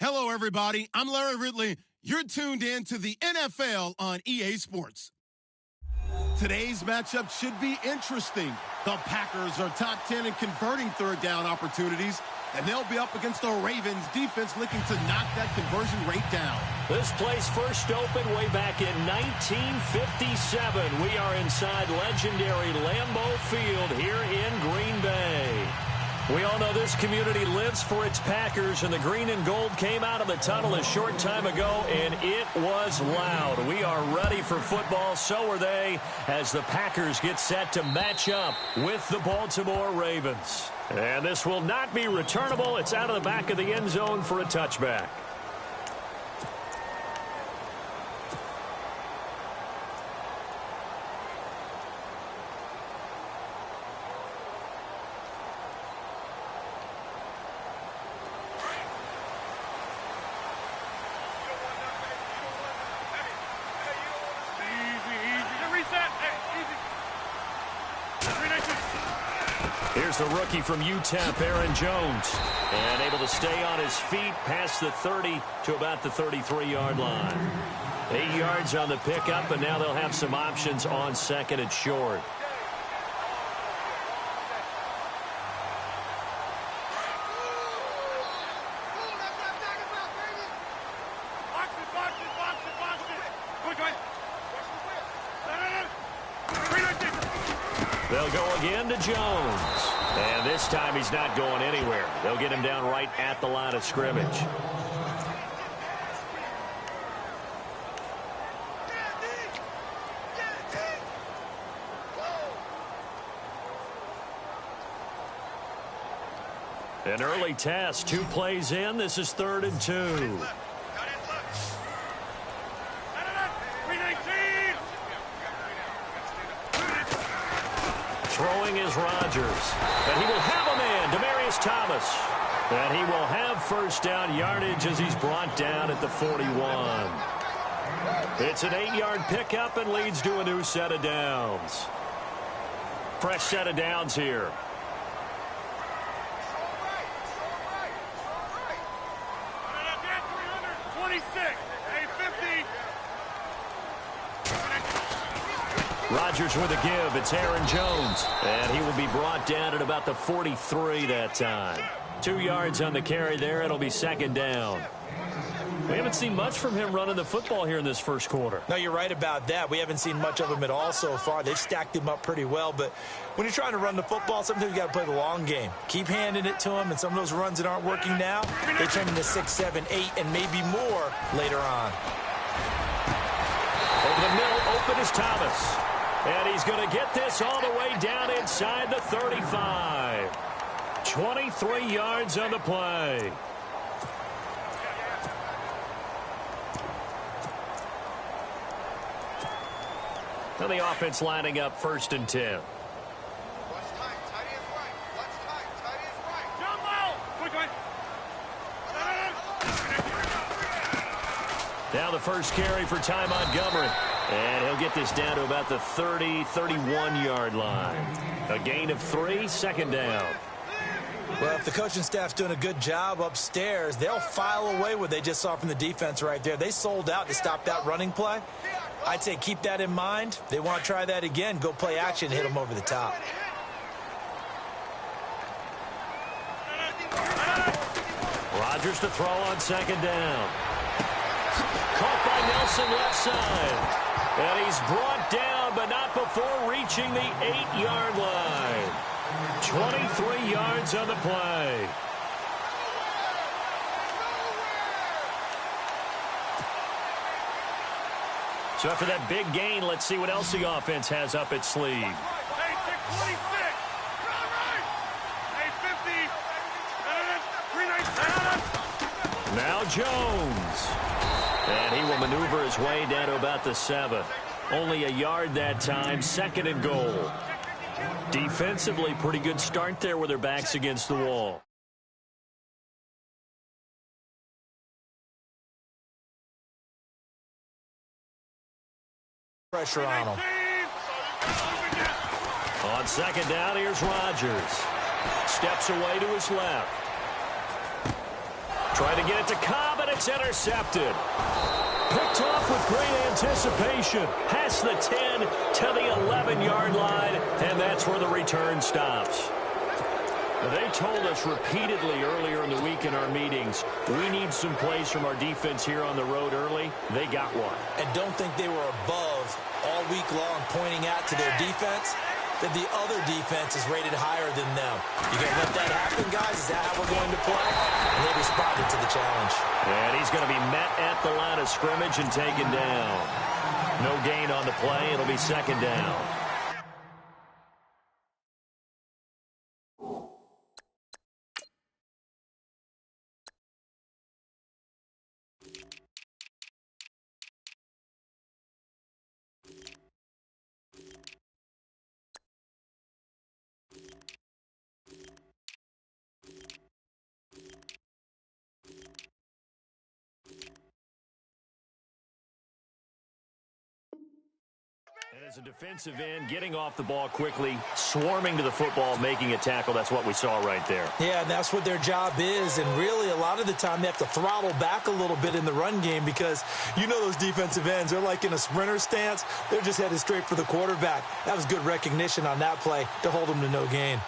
Hello, everybody. I'm Larry Ridley. You're tuned in to the NFL on EA Sports. Today's matchup should be interesting. The Packers are top 10 in converting third down opportunities, and they'll be up against the Ravens defense looking to knock that conversion rate down. This place first opened way back in 1957. We are inside legendary Lambeau Field here in Green Bay. We all know this community lives for its Packers, and the green and gold came out of the tunnel a short time ago, and it was loud. We are ready for football, so are they, as the Packers get set to match up with the Baltimore Ravens. And this will not be returnable. It's out of the back of the end zone for a touchback. Here's the rookie from UTEP, Aaron Jones, and able to stay on his feet past the 30 to about the 33-yard line. 8 yards on the pickup, and now they'll have some options on second and short. They'll go again to Jones. And this time he's not going anywhere. They'll get him down right at the line of scrimmage. An early test. 2 plays in. This is 3rd and 2. Throwing is Rodgers. And he will have a man, Demaryius Thomas. And he will have first down yardage as he's brought down at the 41. It's an 8-yard pickup and leads to a new set of downs. Fresh set of downs here. Rodgers with a give. It's Aaron Jones. And he will be brought down at about the 43 that time. 2 yards on the carry there. It'll be second down. We haven't seen much from him running the football here in this first quarter. No, you're right about that. We haven't seen much of him at all so far. They've stacked him up pretty well. But when you're trying to run the football, sometimes you got to play the long game. Keep handing it to him. And some of those runs that aren't working now, they turn into 6, 7, 8, and maybe more later on. Over the middle, open is Thomas. And he's going to get this all the way down inside the 35. 23 yards on the play. Now the offense lining up 1st and 10. Now the first carry for Ty Montgomery. And he'll get this down to about the 30, 31-yard line. A gain of 3, second down. Well, if the coaching staff's doing a good job upstairs, they'll file away what they just saw from the defense right there. They sold out to stop that running play. I'd say keep that in mind. They want to try that again. Go play action, hit them over the top. Rodgers to throw on second down. Caught by Nelson left side. And he's brought down, but not before reaching the 8-yard line. 23 yards on the play. So after that big gain, let's see what else the offense has up its sleeve. Now Jones. And he will maneuver his way down to about the 7. Only a yard that time, 2nd and goal. Defensively, pretty good start there with their backs against the wall. Pressure on them. On second down, here's Rodgers. Steps away to his left. Trying to get it to Cobb, and it's intercepted. Picked off with great anticipation. Past the 10 to the 11-yard line, and that's where the return stops. They told us repeatedly earlier in the week in our meetings, we need some plays from our defense here on the road early. They got one. And don't think they were above all week long pointing out to their defense that the other defense is rated higher than them. You going to let that happen, guys? Is that how we're going to play? And they responded to the challenge. And he's going to be met at the line of scrimmage and taken down. No gain on the play. It'll be second down. And as a defensive end, getting off the ball quickly, swarming to the football, making a tackle, that's what we saw right there. Yeah, and that's what their job is. And really, a lot of the time, they have to throttle back a little bit in the run game because you know those defensive ends, they're like in a sprinter stance. They're just headed straight for the quarterback. That was good recognition on that play to hold them to no gain.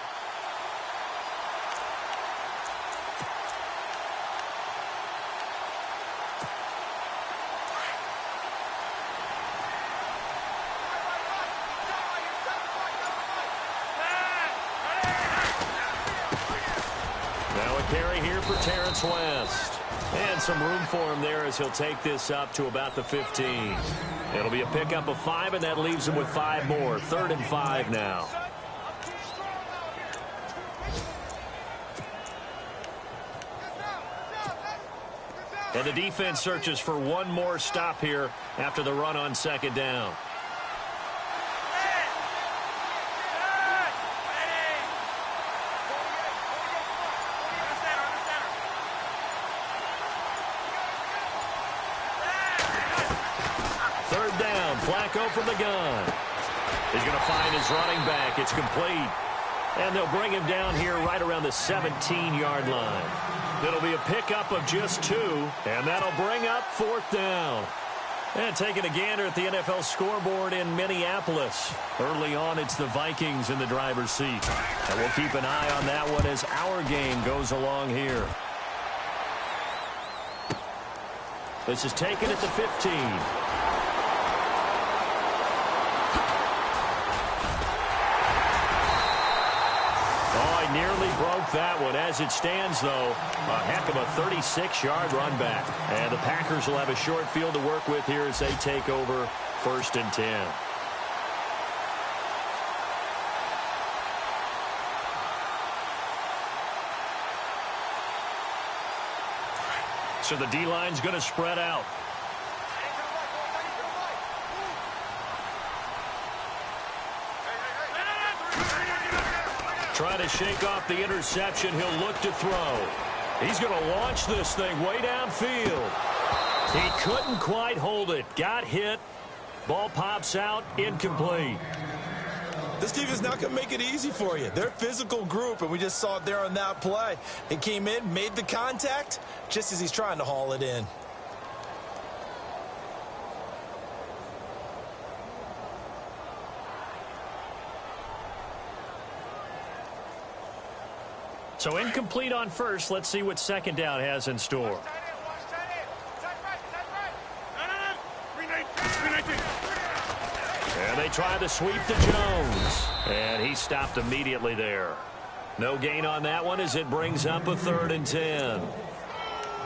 West. And some room for him there as he'll take this up to about the 15. It'll be a pickup of 5, and that leaves him with 5 more. 3rd and 5 now. And the defense searches for one more stop here after the run on second down. Flacco from the gun. He's going to find his running back. It's complete. And they'll bring him down here right around the 17-yard line. It'll be a pickup of just 2, and that'll bring up 4th down. And taking a gander at the NFL scoreboard in Minneapolis. Early on, it's the Vikings in the driver's seat. And we'll keep an eye on that one as our game goes along here. This is taken at the 15. Nearly broke that one. As it stands, though, a heck of a 36-yard run back. And the Packers will have a short field to work with here as they take over 1st and 10. So the D-line's going to spread out. Trying to shake off the interception. He'll look to throw. He's going to launch this thing way downfield. He couldn't quite hold it. Got hit. Ball pops out. Incomplete. This team is not going to make it easy for you. They're a physical group, and we just saw it there on that play. He came in, made the contact, just as he's trying to haul it in. So incomplete on first. Let's see what second down has in store. And they try the sweep to Jones. And he stopped immediately there. No gain on that one as it brings up a 3rd and 10.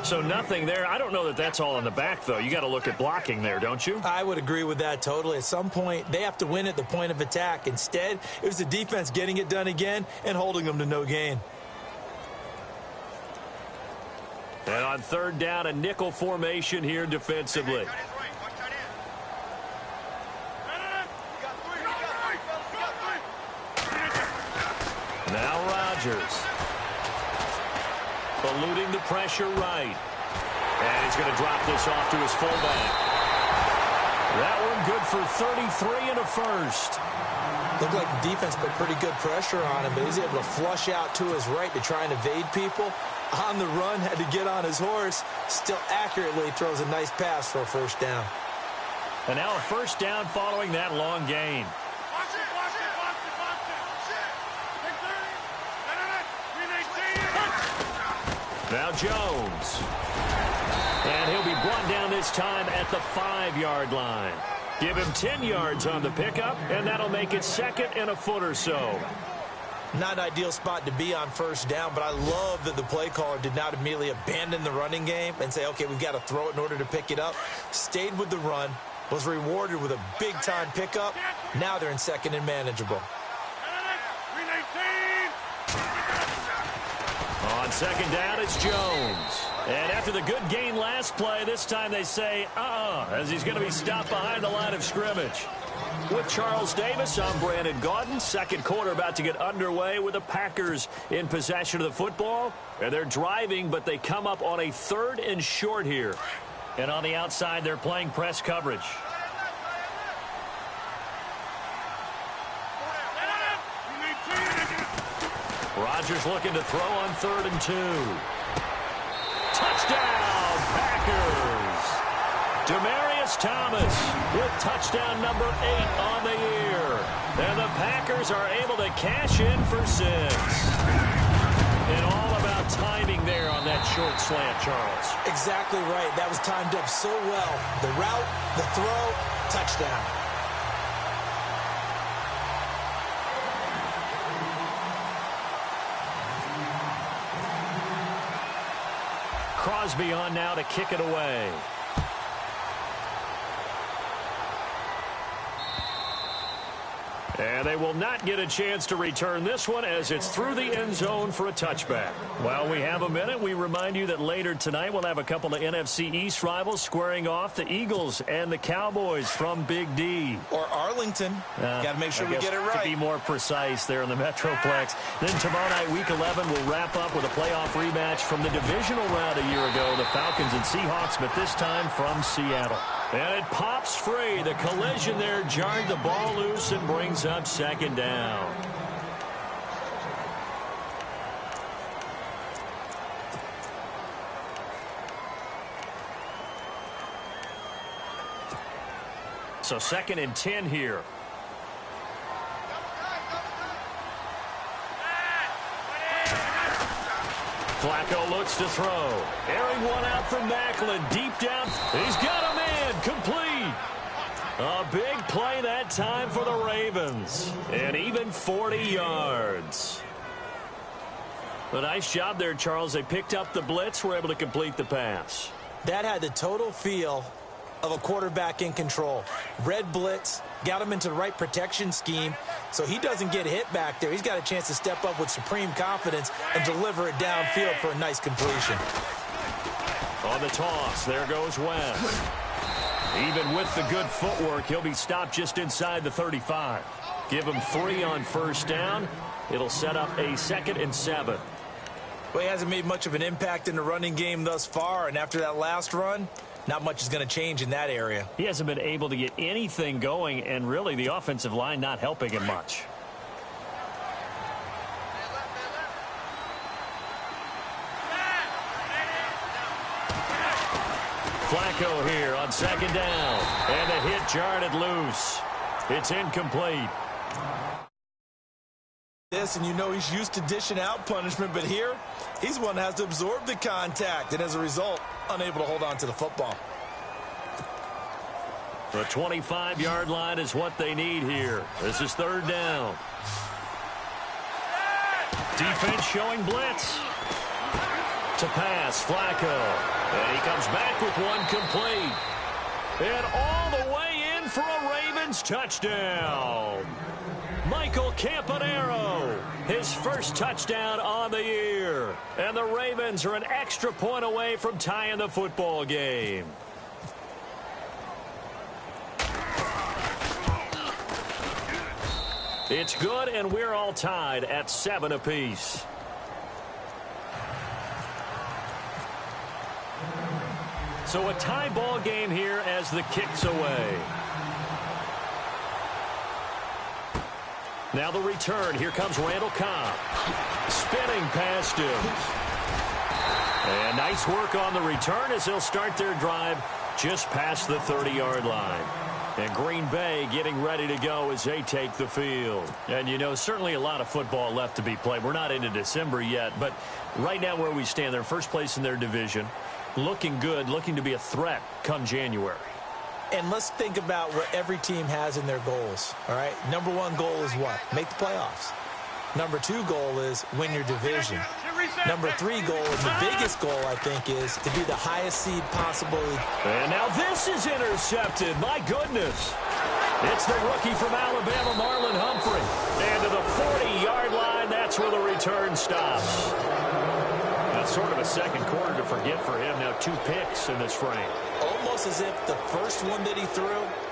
So nothing there. I don't know that that's all in the back, though. You got to look at blocking there, don't you? I would agree with that totally. At some point, they have to win at the point of attack. Instead, it was the defense getting it done again and holding them to no gain. And on 3rd down, a nickel formation here defensively. Now Rodgers. Eluding the pressure right. And he's going to drop this off to his fullback. That one good for 33 and a first. Looked like the defense put pretty good pressure on him, but he's able to flush out to his right to try and evade people. on the run, had to get on his horse, still accurately throws a nice pass for a first down. And now a first down following that long gain. Now Jones. And he'll be brought down this time at the 5-yard line. Give him 10 yards on the pickup, and that'll make it second and a foot or so. Not an ideal spot to be on first down, but I love that the play caller did not immediately abandon the running game and say, okay, we've got to throw it in order to pick it up. Stayed with the run, was rewarded with a big-time pickup. Now they're in second and manageable. On second down, it's Jones. And after the good gain last play, this time they say, as he's going to be stopped behind the line of scrimmage. With Charles Davis, I'm Brandon Gaudin. Second quarter about to get underway with the Packers in possession of the football. And they're driving, but they come up on a 3rd and short here. And on the outside, they're playing press coverage. Rodgers looking to throw on 3rd and 2. Touchdown, Packers! Demaryius Thomas with touchdown number 8 on the year. And the Packers are able to cash in for 6. And all about timing there on that short slant, Charles. Exactly right. That was timed up so well. The route, the throw, touchdown. Crosby on now to kick it away. And they will not get a chance to return this one as it's through the end zone for a touchback. While we have a minute, we remind you that later tonight we'll have a couple of NFC East rivals squaring off, the Eagles and the Cowboys from Big D. Or Arlington. Got to make sure we get it right. To be more precise there in the Metroplex. Then tomorrow night, Week 11, we'll wrap up with a playoff rematch from the divisional round a year ago, the Falcons and Seahawks, but this time from Seattle. And it pops free. The collision there jarred the ball loose and brings up second down. So 2nd and 10 here. Flacco looks to throw. Airing one out from Macklin. Deep down. He's got a man. Complete. A big play that time for the Ravens. And even 40 yards. A nice job there, Charles. They picked up the blitz. Were able to complete the pass. That had the total feel of a quarterback in control. Red blitz. Got him into the right protection scheme, so he doesn't get hit back there. He's got a chance to step up with supreme confidence and deliver it downfield for a nice completion. On the toss, there goes West. Even with the good footwork, he'll be stopped just inside the 35. Give him 3 on first down. It'll set up a 2nd and 7. Well, he hasn't made much of an impact in the running game thus far, and after that last run, not much is going to change in that area. He hasn't been able to get anything going, and really the offensive line not helping him much. Flacco here on 2nd down. And a hit jarred it loose. It's incomplete. This, and you know he's used to dishing out punishment, but here he's the one that has to absorb the contact, and as a result, unable to hold on to the football. The 25-yard line is what they need here. This is 3rd down. Defense showing blitz. To pass, Flacco. And he comes back with one complete. And all the way in for a Ravens touchdown. Michael Campanaro, his first touchdown on the year. And the Ravens are an extra point away from tying the football game. It's good, and we're all tied at 7 apiece. So a tie ball game here as the kick's away. Now the return. Here comes Randall Cobb. Spinning past him. And nice work on the return as they'll start their drive just past the 30-yard line. And Green Bay getting ready to go as they take the field. And, you know, certainly a lot of football left to be played. We're not into December yet, but right now where we stand, they're first place in their division, looking good, looking to be a threat come January. And let's think about what every team has in their goals, all right? Number one goal is what? Make the playoffs. Number two goal is win your division. Number three goal, and the biggest goal, I think, is to be the highest seed possible. And now this is intercepted. My goodness. It's the rookie from Alabama, Marlon Humphrey. And to the 40-yard line, that's where the return stops. That's sort of a second quarter to forget for him. Now 2 picks in this frame. Almost as if the first one that he threw,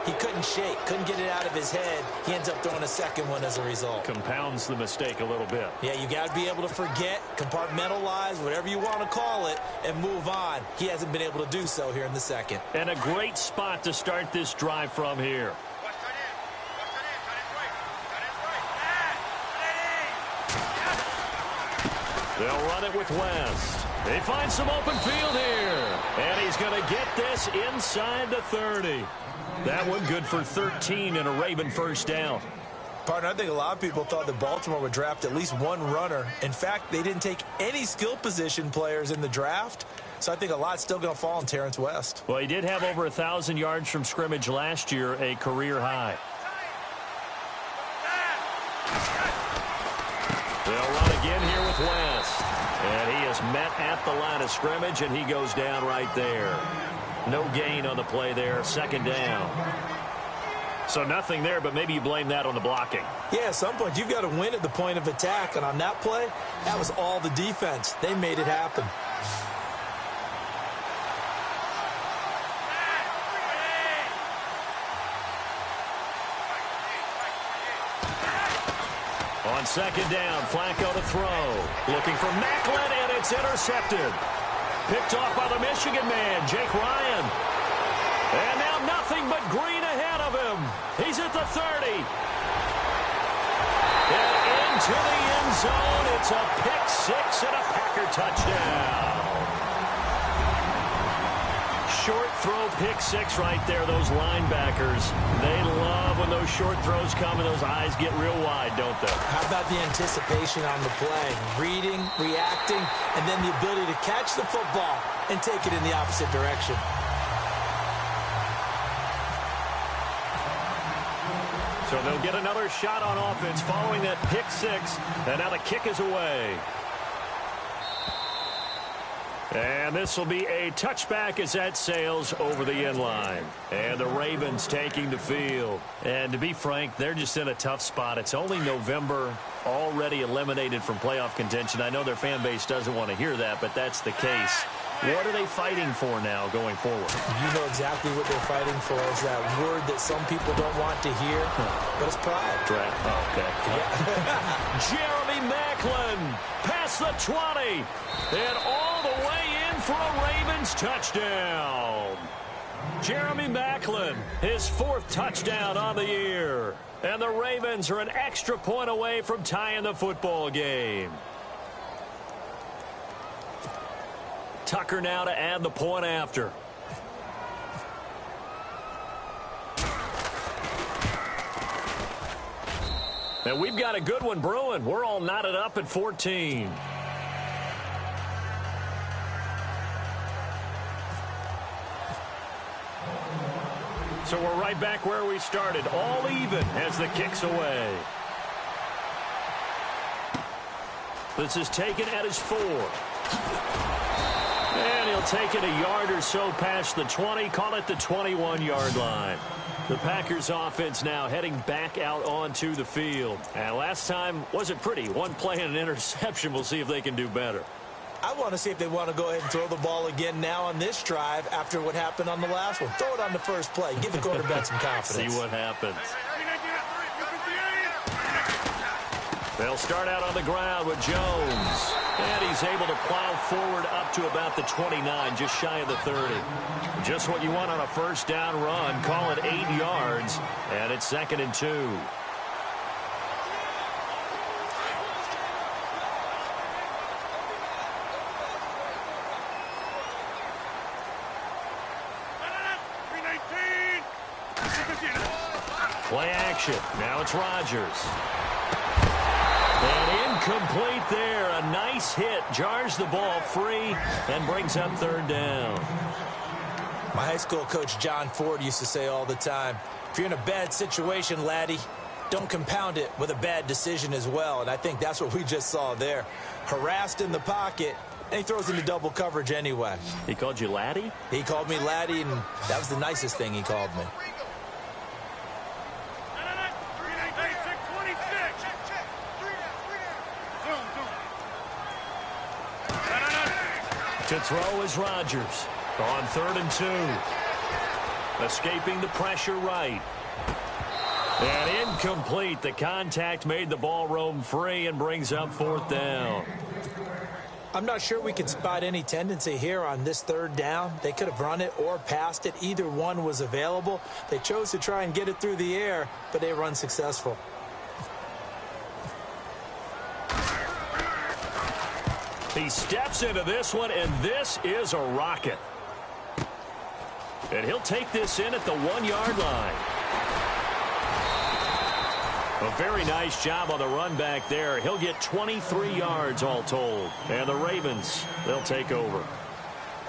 he couldn't shake, couldn't get it out of his head. He ends up throwing a second one as a result. Compounds the mistake a little bit. Yeah, you got to be able to forget, compartmentalize, whatever you want to call it, and move on. He hasn't been able to do so here in the second. And a great spot to start this drive from here. They'll run it with West. They find some open field here. And he's going to get this inside the 30. That one good for 13 and a Raven first down. Partner, I think a lot of people thought that Baltimore would draft at least one runner. In fact, they didn't take any skill position players in the draft. So I think a lot's still going to fall on Terrence West. Well, he did have over 1,000 yards from scrimmage last year, a career high. They'll run again here with West. And he is met at the line of scrimmage, and he goes down right there. No gain on the play there, second down. So nothing there, but maybe you blame that on the blocking. Yeah, at some point, you've got to win at the point of attack. And on that play, that was all the defense. They made it happen. On second down, Flacco to throw. Looking for Macklin, and it's intercepted. Picked off by the Michigan man, Jake Ryan. And now nothing but green ahead of him. He's at the 30. And into the end zone. It's a pick six and a Packer touchdown. Short throw pick six right there. Those linebackers, they love when those short throws come and those eyes get real wide, don't they? How about the anticipation on the play? Reading, reacting, and then the ability to catch the football and take it in the opposite direction. So they'll get another shot on offense following that pick six, and now the kick is away. And this will be a touchback as that sails over the end line. And the Ravens taking the field. And to be frank, they're just in a tough spot. It's only November, already eliminated from playoff contention. I know their fan base doesn't want to hear that, but that's the case. What are they fighting for now going forward? You know exactly what they're fighting for. Is that word that some people don't want to hear, but it's pride. Draft. Oh, okay. Jeremy Macklin past the 20 and all the way in for a Ravens touchdown. Jeremy Macklin, his 4th touchdown on the year. And the Ravens are an extra point away from tying the football game. Tucker now to add the point after. And we've got a good one brewing. We're all knotted up at 14. So we're right back where we started. All even as the kick's away. This is taken at his 4. And he'll take it a yard or so past the 20, call it the 21-yard line. The Packers offense now heading back out onto the field. And last time wasn't pretty. One play and an interception. We'll see if they can do better. I want to see if they want to go ahead and throw the ball again now on this drive after what happened on the last one. Throw it on the first play. Give the quarterback some confidence. See what happens. They'll start out on the ground with Jones. And he's able to plow forward up to about the 29, just shy of the 30. Just what you want on a first down run. Call it 8 yards. And it's 2nd and 2. Play action. Now it's Rodgers. And incomplete there. A nice hit. Jars the ball free and brings up third down. My high school coach, John Ford, used to say all the time, if you're in a bad situation, laddie, don't compound it with a bad decision as well. And I think that's what we just saw there. Harassed in the pocket, and he throws into double coverage anyway. He called you laddie? He called me laddie, and that was the nicest thing he called me. To throw is Rodgers. On 3rd and 2. Escaping the pressure right. And incomplete. The contact made the ball roam free and brings up 4th down. I'm not sure we can spot any tendency here on this 3rd down. They could have run it or passed it. Either one was available. They chose to try and get it through the air, but they were unsuccessful. He steps into this one, and this is a rocket. And he'll take this in at the 1-yard line. A very nice job on the run back there. He'll get 23 yards all told. And the Ravens, they'll take over.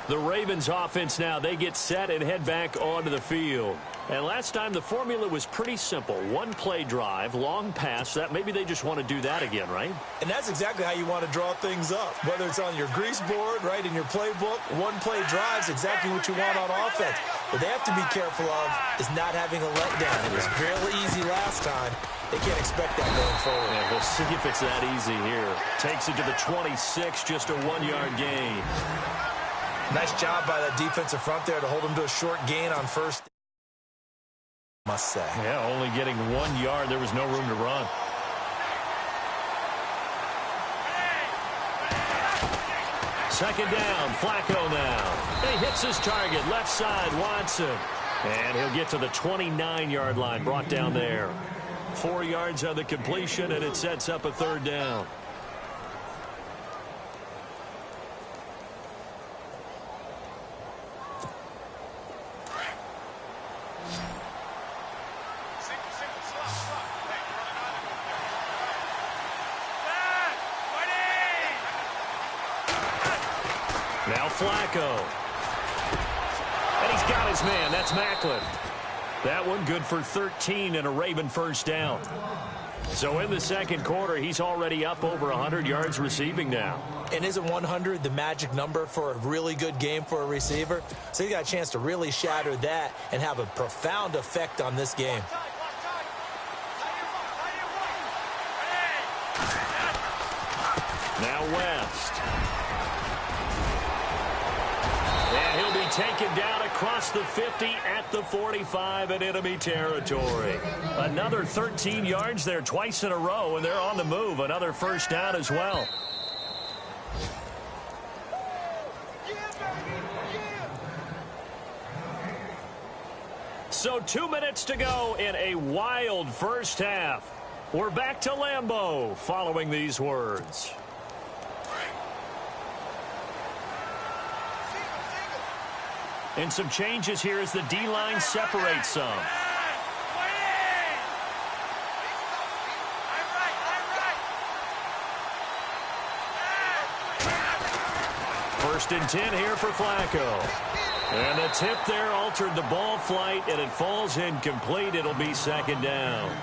The Ravens offense now, they get set and head back onto the field. And last time the formula was pretty simple. One play drive, long pass. That maybe they just want to do that again, right? And that's exactly how you want to draw things up. Whether it's on your grease board, right, in your playbook, one play drive is exactly what you want on offense. What they have to be careful of is not having a letdown. It was fairly easy last time. They can't expect that going forward. Yeah, we'll see if it's that easy here. Takes it to the 26, just a 1-yard gain. Nice job by that defensive front there to hold them to a short gain on first. Must say. Yeah, only getting 1 yard. There was no room to run. Second down, Flacco now. He hits his target, left side, Watson. And he'll get to the 29-yard line, brought down there. 4 yards on the completion, and it sets up a 3rd down. Now Flacco. And he's got his man. That's Macklin. That one good for 13 and a Raven first down. So in the second quarter, he's already up over 100 yards receiving now. And isn't 100 the magic number for a really good game for a receiver? So he got a chance to really shatter that and have a profound effect on this game. Now West. And he'll be taken down across the 50 at the 45 in enemy territory. Another 13 yards there twice in a row, and they're on the move. Another first down as well. So 2 minutes to go in a wild first half. We're back to Lambeau following these words. And some changes here as the D-line separates some. First and 10 here for Flacco. And the tip there altered the ball flight, and it falls incomplete. It'll be second down.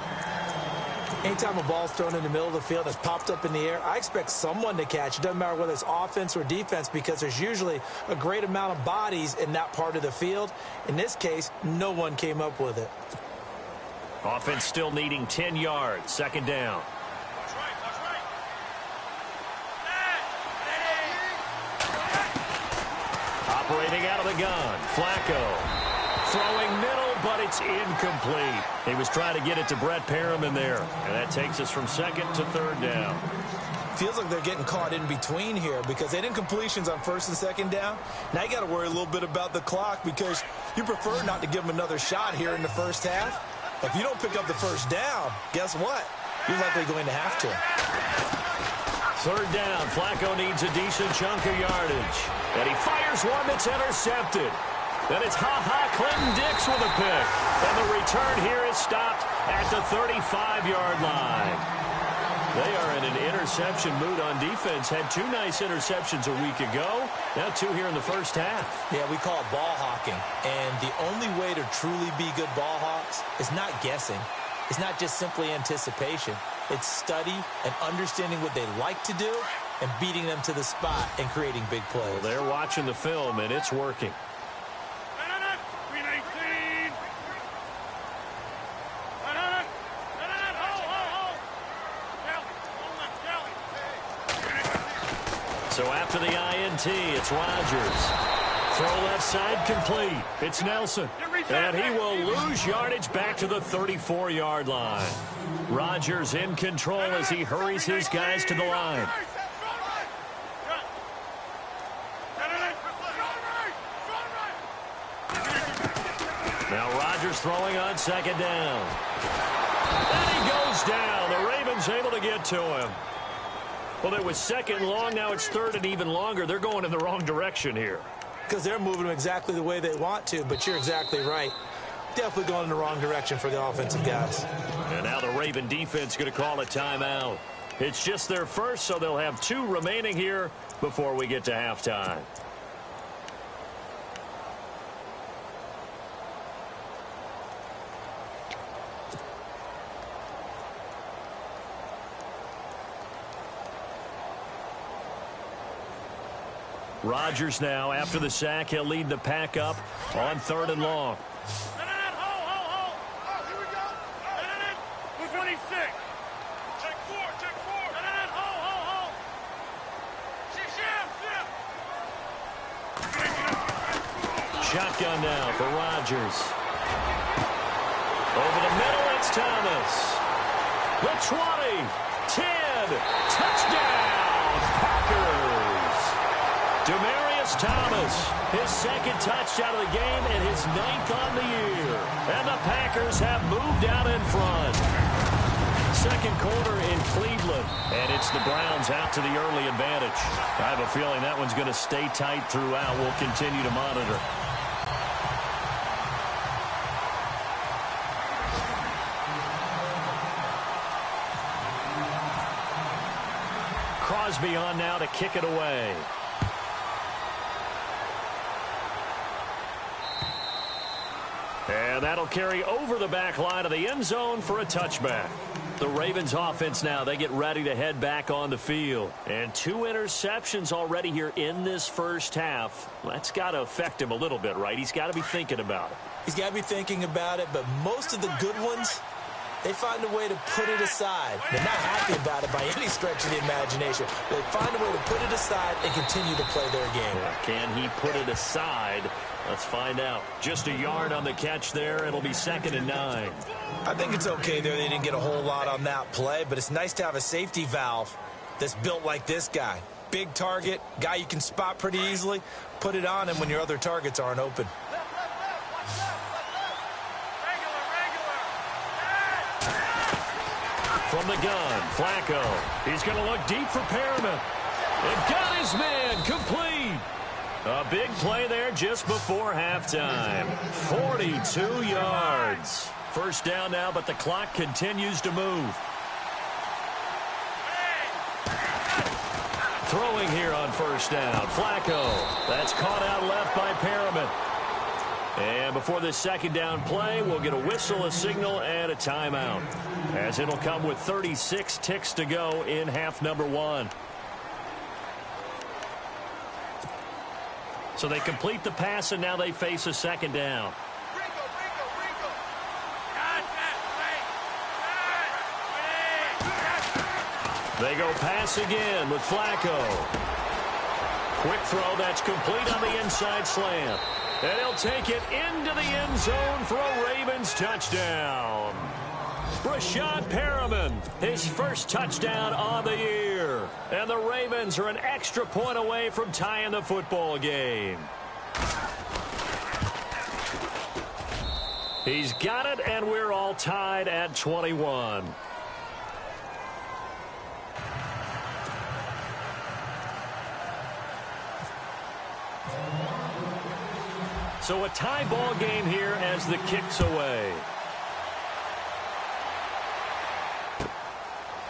Anytime a ball's thrown in the middle of the field that's popped up in the air, I expect someone to catch. It doesn't matter whether it's offense or defense, because there's usually a great amount of bodies in that part of the field. In this case, no one came up with it. Offense still needing 10 yards. Second down. Operating out of the gun, Flacco. Throwing middle, but it's incomplete. He was trying to get it to Brett Perriman there. And that takes us from second to third down. Feels like they're getting caught in between here because they did incompletions on first and second down. Now you got to worry a little bit about the clock because you prefer not to give them another shot here in the first half. If you don't pick up the first down, guess what? You're likely going to have to. Third down. Flacco needs a decent chunk of yardage. And he fires one that's intercepted. And it's Clinton Dix with a pick. And the return here is stopped at the 35-yard line. They are in an interception mood on defense. Had 2 nice interceptions a week ago. Now 2 here in the first half. Yeah, we call it ball hawking. And the only way to truly be good ball hawks is not guessing. It's not just simply anticipation. It's study and understanding what they like to do and beating them to the spot and creating big plays. Well, they're watching the film, and it's working. So after the INT, it's Rodgers. Throw left side complete. It's Nelson. And he will lose yardage back to the 34-yard line. Rodgers in control as he hurries his guys to the line. Now Rodgers throwing on second down. And he goes down. The Ravens able to get to him. Well, it was second long. Now it's third and even longer. They're going in the wrong direction here. Because they're moving them exactly the way they want to, but you're exactly right. Definitely going in the wrong direction for the offensive guys. And now the Raven defense going to call a timeout. It's just their first, so they'll have 2 remaining here before we get to halftime. Rodgers now, after the sack, he'll lead the pack up on 3rd and long. Shotgun now for Rodgers. Over the middle, it's Thomas. The 20, 10, touchdown, Packers. Demaryius Thomas, his 2nd touchdown of the game and his 9th on the year. And the Packers have moved out in front. 2nd quarter in Cleveland, and it's the Browns out to the early advantage. I have a feeling that one's going to stay tight throughout. We'll continue to monitor. Crosby on now to kick it away. And that'll carry over the back line of the end zone for a touchback. The Ravens offense now, they get ready to head back on the field. And 2 interceptions already here in this first half. That's got to affect him a little bit, right? He's got to be thinking about it. He's got to be thinking about it, but most of the good ones, they find a way to put it aside. They're not happy about it by any stretch of the imagination. They find a way to put it aside and continue to play their game. Can he put it aside? Let's find out. Just a yard on the catch there. It'll be 2nd and 9. I think it's okay there. They didn't get a whole lot on that play, but it's nice to have a safety valve that's built like this guy. Big target, guy you can spot pretty easily. Put it on him when your other targets aren't open. From the gun, Flacco. He's going to look deep for Perriman. And got his man complete. A big play there just before halftime. 42 yards. First down now, but the clock continues to move. Throwing here on first down. Flacco. That's caught out left by Perriman. And before this 2nd down play, we'll get a whistle, a signal, and a timeout, as it'll come with 36 ticks to go in half number 1. So they complete the pass, and now they face a 2nd down. They go pass again with Flacco. Quick throw that's complete on the inside slant. And he'll take it into the end zone for a Ravens touchdown. Brashad Perriman, his first touchdown on the year. And the Ravens are an extra point away from tying the football game. He's got it, and we're all tied at 21. So a tie ball game here as the kick's away.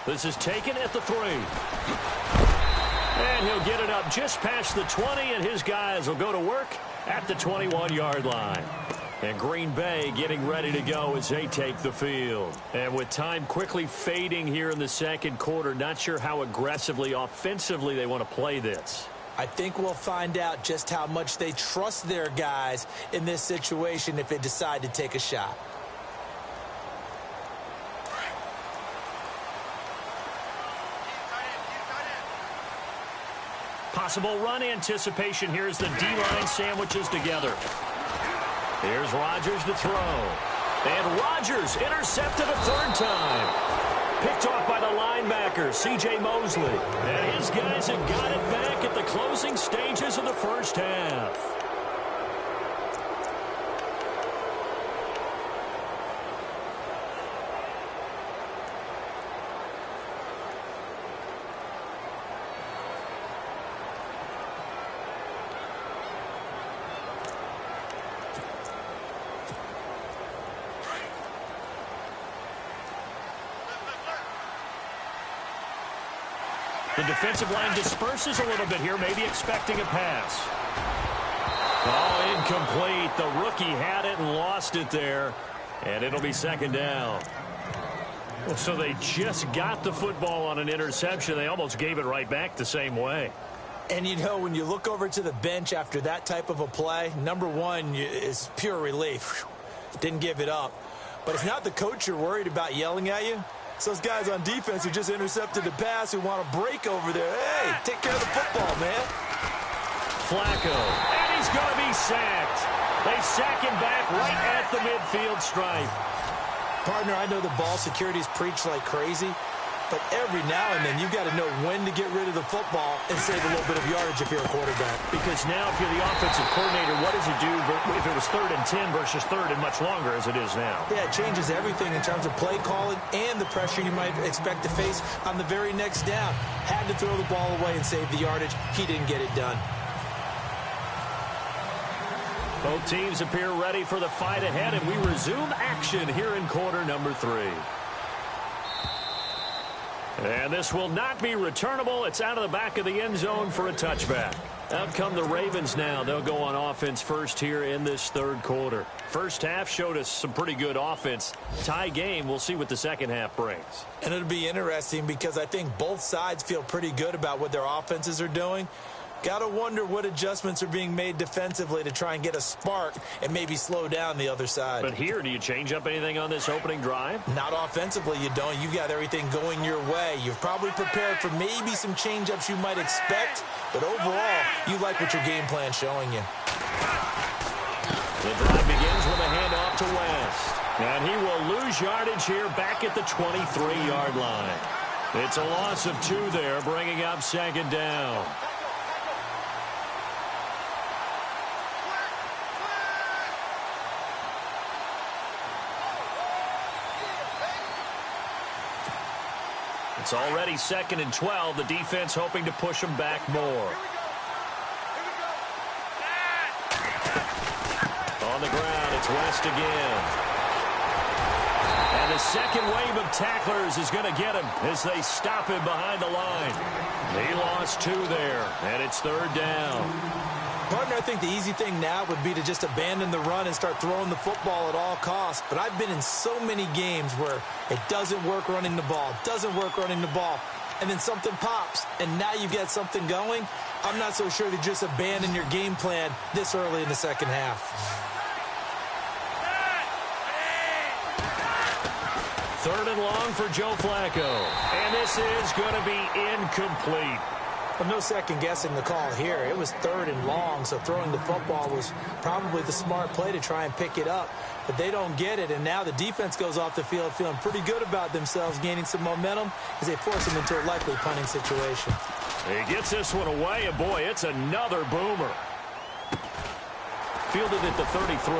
This is taken at the 3. And he'll get it up just past the 20, and his guys will go to work at the 21-yard line. And Green Bay getting ready to go as they take the field. And with time quickly fading here in the second quarter, not sure how aggressively, offensively they want to play this. I think we'll find out just how much they trust their guys in this situation if they decide to take a shot. Possible run anticipation here as the D-line sandwiches together. Here's Rodgers to throw. And Rodgers intercepted a third time. Picked off by the linebacker, C.J. Mosley. And his guys have got it back at the closing stages of the first half. The defensive line disperses a little bit here, maybe expecting a pass. Oh, incomplete. The rookie had it and lost it there, and it'll be second down. So they just got the football on an interception. They almost gave it right back the same way. And, you know, when you look over to the bench after that type of a play, number one is pure relief. Didn't give it up. But it's not the coach you're worried about yelling at you. It's those guys on defense who just intercepted the pass who want to break over there. Hey, take care of the football, man. Flacco. And he's going to be sacked. They sack him back right at the midfield stripe. Partner, I know the ball security's preached like crazy, but every now and then you've got to know when to get rid of the football and save a little bit of yardage if you're a quarterback. Because now if you're the offensive coordinator, what does it do if it was 3rd and 10 versus 3rd and much longer as it is now? Yeah, it changes everything in terms of play calling and the pressure you might expect to face on the very next down. Had to throw the ball away and save the yardage. He didn't get it done. Both teams appear ready for the fight ahead, and we resume action here in quarter number 3. And this will not be returnable. It's out of the back of the end zone for a touchback. Out come the Ravens now. They'll go on offense first here in this third quarter. First half showed us some pretty good offense. Tie game. We'll see what the second half brings. And it'll be interesting because I think both sides feel pretty good about what their offenses are doing. Got to wonder what adjustments are being made defensively to try and get a spark and maybe slow down the other side. But here, do you change up anything on this opening drive? Not offensively, you don't. You've got everything going your way. You've probably prepared for maybe some change-ups you might expect, but overall, you like what your game plan's showing you. The drive begins with a handoff to West. And he will lose yardage here back at the 23-yard line. It's a loss of 2 there, bringing up second down. It's already 2nd and 12. The defense hoping to push them back more. On the ground, it's West again. And the second wave of tacklers is going to get him as they stop him behind the line. He lost 2 there, and it's 3rd down. Partner, I think the easy thing now would be to just abandon the run and start throwing the football at all costs. But I've been in so many games where it doesn't work running the ball, and then something pops, and now you get something going. I'm not so sure to just abandon your game plan this early in the second half. Third and long for Joe Flacco. And this is going to be incomplete. Well, no second-guessing the call here. It was 3rd and long, so throwing the football was probably the smart play to try and pick it up. But they don't get it, and now the defense goes off the field feeling pretty good about themselves, gaining some momentum as they force them into a likely punting situation. He gets this one away, and boy, it's another boomer. Fielded at the 33.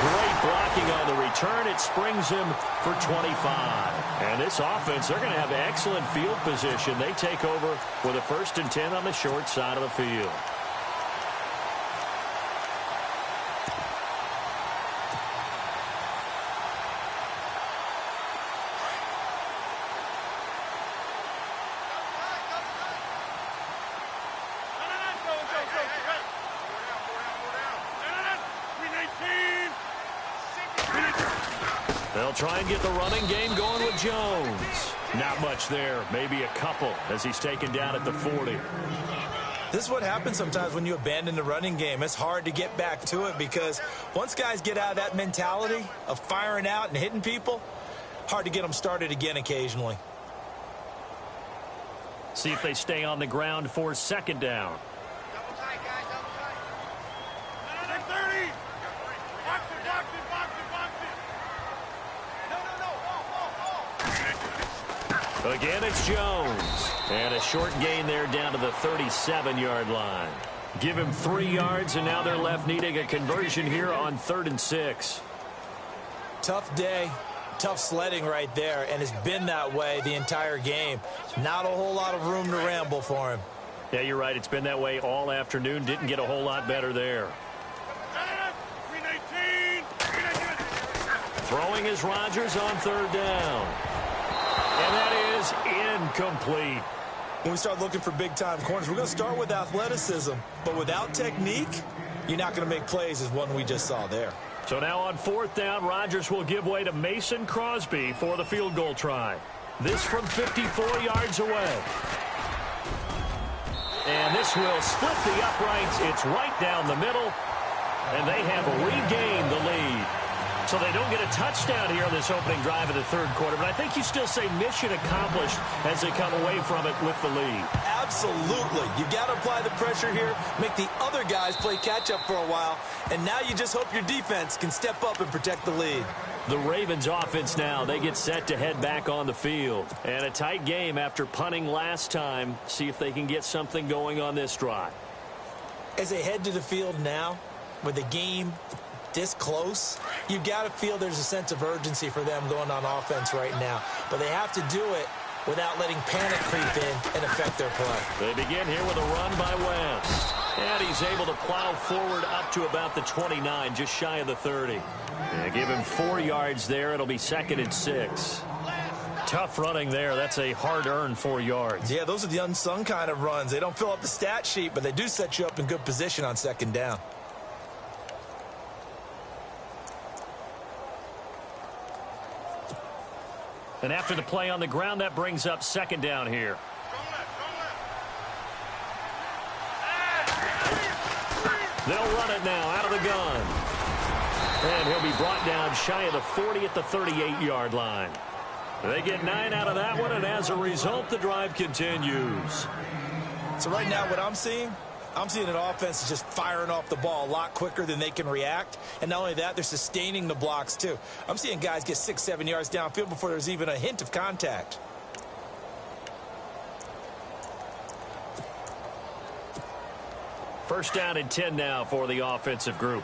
Great blocking on the return. It springs him for 25. And this offense, they're going to have excellent field position. They take over with a 1st and 10 on the short side of the field. They'll try and get the running game going with Jones. Not much there. Maybe a couple as he's taken down at the 40. This is what happens sometimes when you abandon the running game. It's hard to get back to it because once guys get out of that mentality of firing out and hitting people, hard to get them started again occasionally. See if they stay on the ground for 2nd down. Double tight, guys, double tight. 30. Box it, box it, box it, box it. No. Again, it's Jones. And a short gain there down to the 37-yard line. Give him 3 yards, and now they're left needing a conversion here on 3rd and 6. Tough day. Tough sledding right there, and it's been that way the entire game. Not a whole lot of room to ramble for him. Yeah, you're right. It's been that way all afternoon. Didn't get a whole lot better there. 319. Throwing is Rodgers on 3rd down. And that is incomplete. When we start looking for big-time corners, we're going to start with athleticism. But without technique, you're not going to make plays as one we just saw there. So now on 4th down, Rodgers will give way to Mason Crosby for the field goal try. This from 54 yards away. And this will split the uprights. It's right down the middle. And they have regained the lead. So they don't get a touchdown here on this opening drive of the 3rd quarter. But I think you still say mission accomplished as they come away from it with the lead. Absolutely. You got to apply the pressure here, make the other guys play catch-up for a while, and now you just hope your defense can step up and protect the lead. The Ravens offense now, they get set to head back on the field. And a tight game after punting last time. See if they can get something going on this drive. As they head to the field now, with the game this close, you've got to feel there's a sense of urgency for them going on offense right now. But they have to do it without letting panic creep in and affect their play. They begin here with a run by West. And he's able to plow forward up to about the 29, just shy of the 30. And give him 4 yards there. It'll be 2nd and 6. Tough running there. That's a hard-earned 4 yards. Yeah, those are the unsung kind of runs. They don't fill up the stat sheet, but they do set you up in good position on 2nd down. And after the play on the ground, that brings up 2nd down here. They'll run it now out of the gun. And he'll be brought down shy of the 40 at the 38-yard line. They get 9 out of that one, and as a result, the drive continues. So right now what I'm seeing an offense that's just firing off the ball a lot quicker than they can react. And not only that, they're sustaining the blocks, too. I'm seeing guys get 6-7 yards downfield before there's even a hint of contact. First down and 10 now for the offensive group.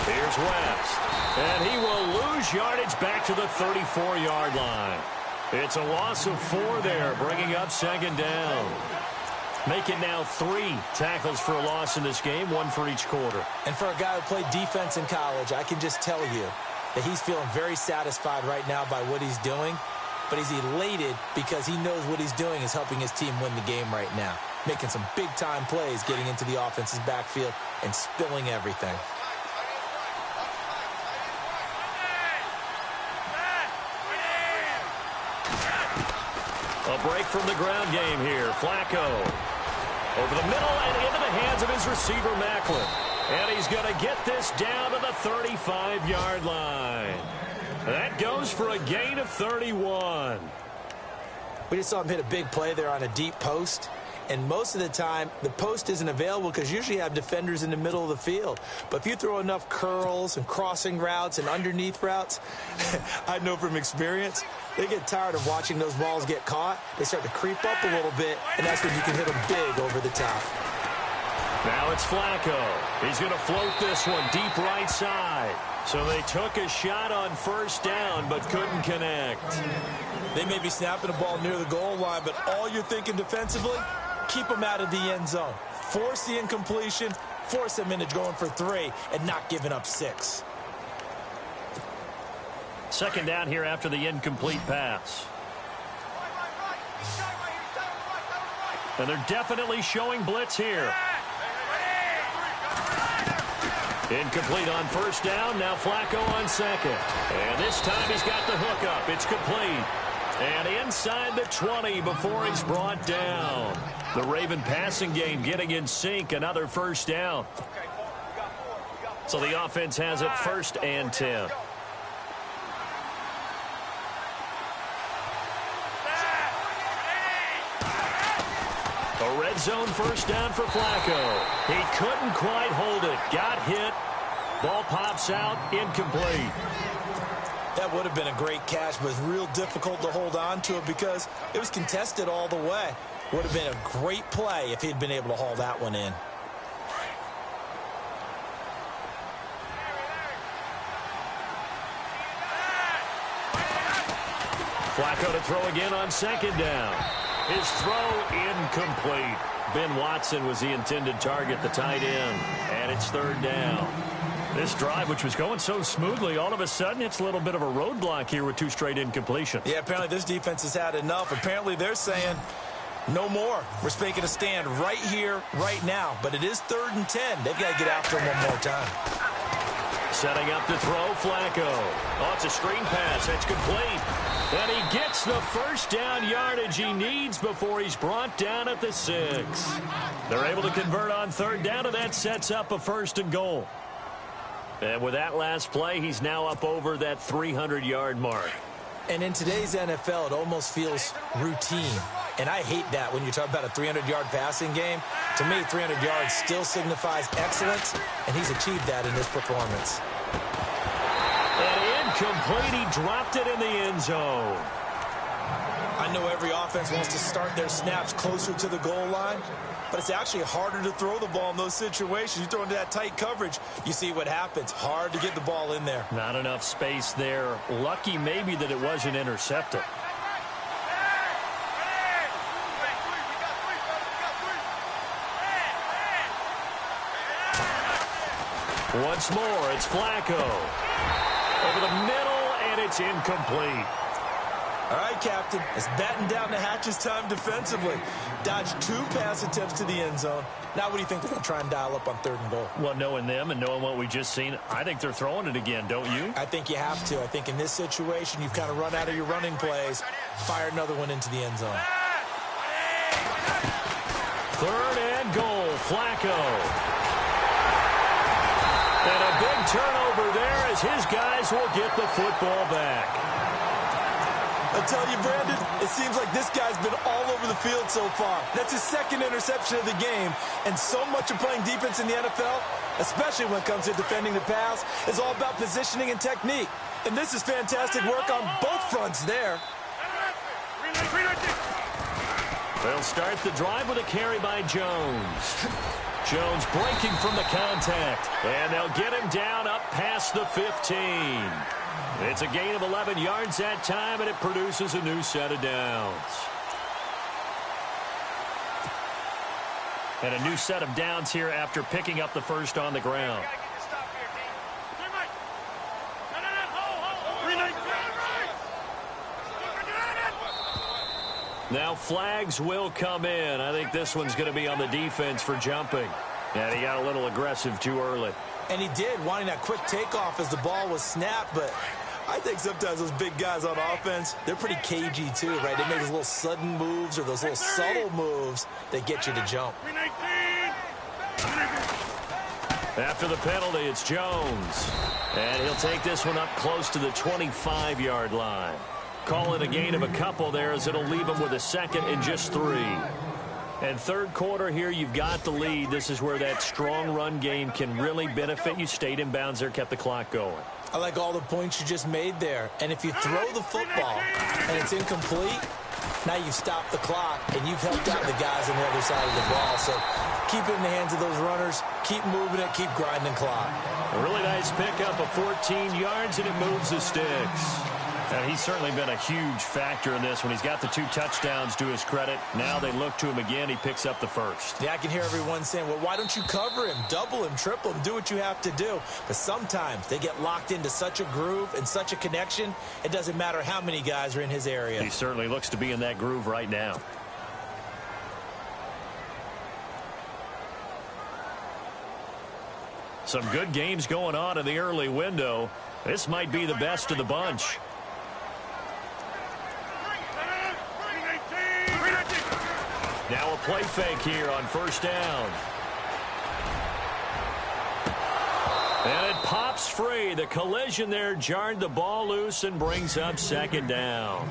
Here's West. And he will lose yardage back to the 34-yard line. It's a loss of 4 there, bringing up 2nd down. Make it now 3 tackles for a loss in this game, 1 for each quarter. And for a guy who played defense in college, I can just tell you that he's feeling very satisfied right now by what he's doing. But he's elated because he knows what he's doing is helping his team win the game right now. Making some big-time plays, getting into the offense's backfield and spilling everything. A break from the ground game here. Flacco over the middle and into the hands of his receiver, Macklin. And he's going to get this down to the 35-yard line. That goes for a gain of 31. We just saw him hit a big play there on a deep post. And most of the time, the post isn't available because usually you have defenders in the middle of the field. But if you throw enough curls and crossing routes and underneath routes, I know from experience, they get tired of watching those balls get caught. They start to creep up a little bit, and that's when you can hit them big over the top. Now it's Flacco. He's going to float this one deep right side. So they took a shot on first down but couldn't connect. They may be snapping the ball near the goal line, but all you're thinking defensively, keep them out of the end zone. Force the incompletion, force them into going for 3, and not giving up 6. Second down here after the incomplete pass. And they're definitely showing blitz here. Incomplete on first down. Now Flacco on second. And this time he's got the hook up. It's complete. And inside the 20 before he's brought down. The Raven passing game getting in sync. Another first down. So the offense has it 1st and 10. A red zone first down for Flacco. He couldn't quite hold it. Got hit. Ball pops out. Incomplete. That would have been a great catch, but real difficult to hold on to it because it was contested all the way. Would have been a great play if he'd been able to haul that one in. Flacco to throw again on second down. His throw incomplete. Ben Watson was the intended target, the tight end. And it's 3rd down. This drive, which was going so smoothly, all of a sudden it's a little bit of a roadblock here with 2 straight incompletions. Yeah, apparently this defense has had enough. Apparently they're saying no more. We're making a stand right here, right now. But it is 3rd and 10. They've got to get after him one more time. Setting up to throw, Flacco. Oh, it's a screen pass. It's complete. And he gets the first down yardage he needs before he's brought down at the 6. They're able to convert on 3rd down, and that sets up a 1st and goal. And with that last play, he's now up over that 300-yard mark. And in today's NFL, it almost feels routine. And I hate that when you talk about a 300-yard passing game. To me, 300 yards still signifies excellence, and he's achieved that in this performance. And incomplete. He dropped it in the end zone. I know every offense wants to start their snaps closer to the goal line, but it's actually harder to throw the ball in those situations. You throw into that tight coverage, you see what happens. Hard to get the ball in there. Not enough space there. Lucky maybe that it wasn't intercepted. Once more, it's Flacco. Over the middle, and it's incomplete. All right, Captain, it's batten down the hatches time defensively. Dodged 2 pass attempts to the end zone. Now what do you think they're going to try and dial up on 3rd and goal? Well, knowing them and knowing what we just seen, I think they're throwing it again, don't you? I think you have to. I think in this situation, you've kind of run out of your running plays. Fire another one into the end zone. 3rd and goal, Flacco. And a big turnover there as his guys will get the football back. I tell you, Brandon, it seems like this guy's been all over the field so far. That's his 2nd interception of the game. And so much of playing defense in the NFL, especially when it comes to defending the pass, is all about positioning and technique. And this is fantastic work on both fronts there. They'll start the drive with a carry by Jones. Jones breaking from the contact. And they'll get him down up past the 15. It's a gain of 11 yards that time, and it produces a new set of downs. And a new set of downs here after picking up the first on the ground. Now flags will come in. I think this one's going to be on the defense for jumping. And he got a little aggressive too early. And he did, wanting that quick takeoff as the ball was snapped. But I think sometimes those big guys on offense, they're pretty cagey too, right? They make those little sudden moves or those little subtle moves that get you to jump. After the penalty, it's Jones. And he'll take this one up close to the 25-yard line. Call it a gain of a couple there as it'll leave him with a 2nd and just 3. And third quarter here, you've got the lead. This is where that strong run game can really benefit you. Stayed in bounds there, kept the clock going. I like all the points you just made there. And if you throw the football and it's incomplete, now you've stopped the clock and you've helped out the guys on the other side of the ball. So keep it in the hands of those runners. Keep moving it. Keep grinding clock. A really nice pickup of 14 yards, and it moves the sticks. And he's certainly been a huge factor in this when he's got the 2 touchdowns to his credit. Now they look to him again. He picks up the first. Yeah, I can hear everyone saying, well, why don't you cover him, double him, triple him, do what you have to do. But sometimes they get locked into such a groove and such a connection, it doesn't matter how many guys are in his area. He certainly looks to be in that groove right now. Some good games going on in the early window. This might be the best of the bunch. Now a play fake here on first down. And it pops free. The collision there jarred the ball loose and brings up second down.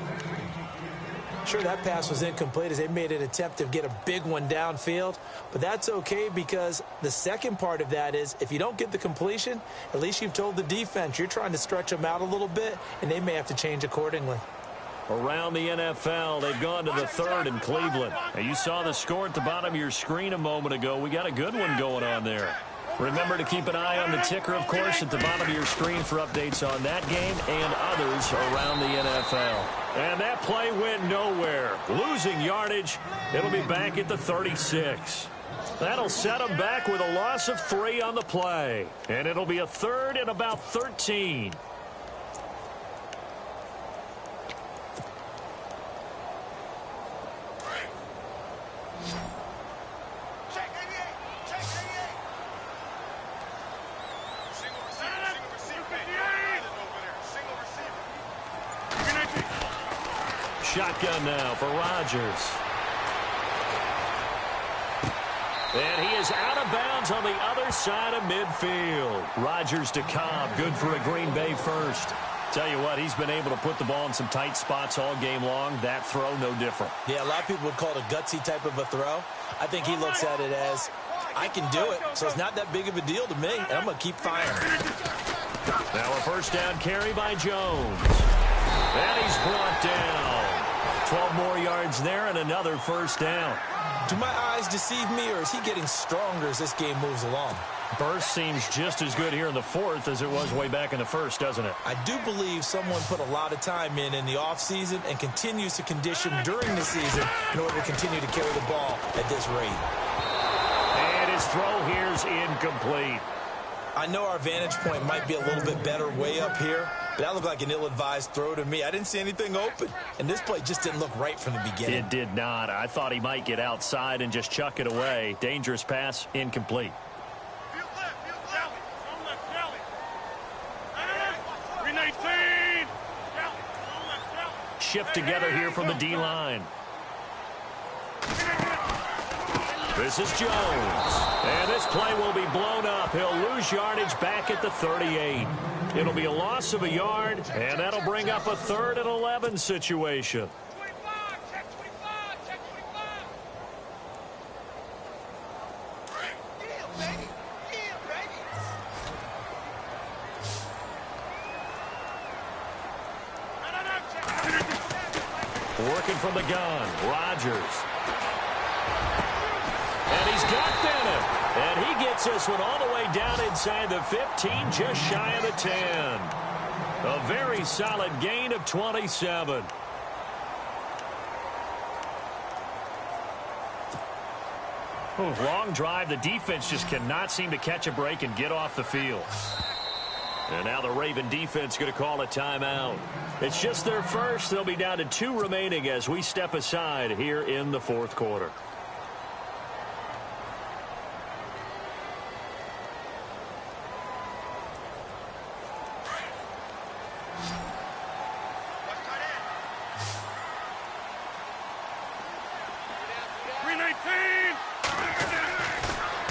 Sure, that pass was incomplete as they made an attempt to get a big one downfield. But that's okay because the second part of that is if you don't get the completion, at least you've told the defense you're trying to stretch them out a little bit, and they may have to change accordingly. Around the NFL, they've gone to the third in Cleveland. And you saw the score at the bottom of your screen a moment ago. We got a good one going on there. Remember to keep an eye on the ticker, of course, at the bottom of your screen for updates on that game and others around the NFL. And that play went nowhere. Losing yardage. It'll be back at the 36. That'll set them back with a loss of 3 on the play. And it'll be a third and about 13. Shotgun now for Rodgers. And he is out of bounds on the other side of midfield. Rodgers to Cobb, good for a Green Bay first. Tell you what, he's been able to put the ball in some tight spots all game long. That throw, no different. Yeah, a lot of people would call it a gutsy type of a throw. I think he looks at it as, I can do it, so it's not that big of a deal to me, and I'm going to keep firing. Now a first down carry by Jones. And he's brought down. 12 more yards there and another first down. Do my eyes deceive me, or is he getting stronger as this game moves along? Burst seems just as good here in the fourth as it was way back in the first, doesn't it? I do believe someone put a lot of time in the offseason and continues to condition during the season in order to continue to carry the ball at this rate. And his throw here is incomplete. I know our vantage point might be a little bit better way up here, but that looked like an ill-advised throw to me. I didn't see anything open, and this play just didn't look right from the beginning. It did not. I thought he might get outside and just chuck it away. Dangerous pass, incomplete. Shift together here from the D-line. This is Jones. And this play will be blown up. He'll lose yardage back at the 38. It'll be a loss of a yard, and that'll bring up a 3rd and 11 situation. Working from the gun, Rodgers. And he's got Bennett. And he gets this one all the way down inside the 15, just shy of the 10. A very solid gain of 27. Long drive. The defense just cannot seem to catch a break and get off the field. And now the Raven defense going to call a timeout. It's just their first. They'll be down to 2 remaining as we step aside here in the 4th quarter.